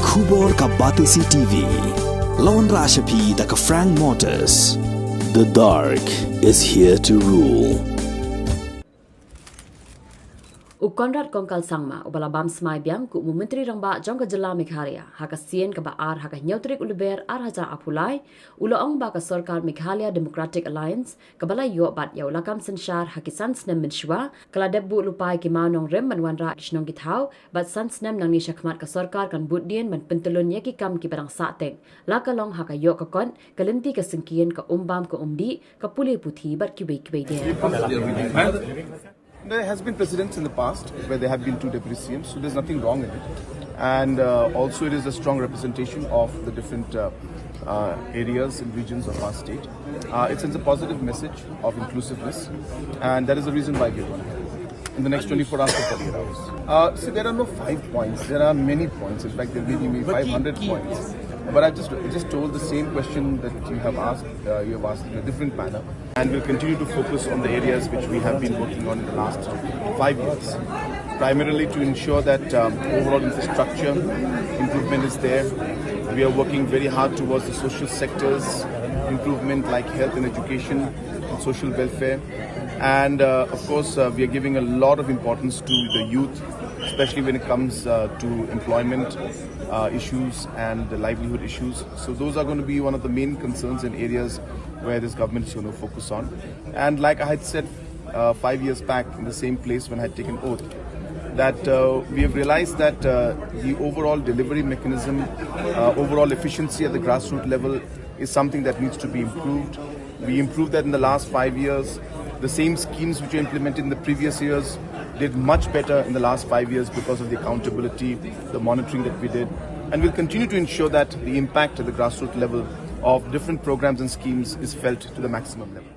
Kubor ka Batisi TV. Lawan Rashapi da ka Frank Motors. The dark is here to rule. Conrad kongkal Sangma ubalabam smai biang ku menteri rangba jong ka jela Meghalaya haka sien ka ba ar haka nyautrik uleber ar haja apulai uloong ba ka sarkar Meghalaya Democratic Alliance ka balai yo bat ya ulakam senshar hakisan Snem menshwa kala debu lupai ki Mawnongim manwanra kisnong githau bat san Snem nang ni syakmat ka sarkar kan Buddien man pentulun ya ki kam ki barang sateng lakalong haka yo ka kon kalenti ka sengkien ka umbam ka umdi ka puli puthi bat ki wei dia. There has been precedents in the past where there have been two deputy CMs, so there's nothing wrong in it. And also it is a strong representation of the different areas and regions of our state. It sends a positive message of inclusiveness, and that is the reason why we won in the next 24 hours to 48 hours. So there are no 5 points, there are many points. In fact, there may be 500 points. But I just told the same question that you have asked in a different manner, and we'll continue to focus on the areas which we have been working on in the last 5 years, primarily to ensure that overall infrastructure improvement is there. We are working very hard towards the social sectors improvement like health and education and social welfare, and of course we are giving a lot of importance to the youth, especially when it comes to employment issues and the livelihood issues. So those are going to be one of the main concerns and areas where this government is going to focus on. And like I had said 5 years back in the same place when I had taken oath, that we have realized that the overall delivery mechanism, overall efficiency at the grassroots level is something that needs to be improved. We improved that in the last 5 years. The same schemes which were implemented in the previous years did much better in the last 5 years because of the accountability, the monitoring that we did. And we'll continue to ensure that the impact at the grassroots level of different programs and schemes is felt to the maximum level.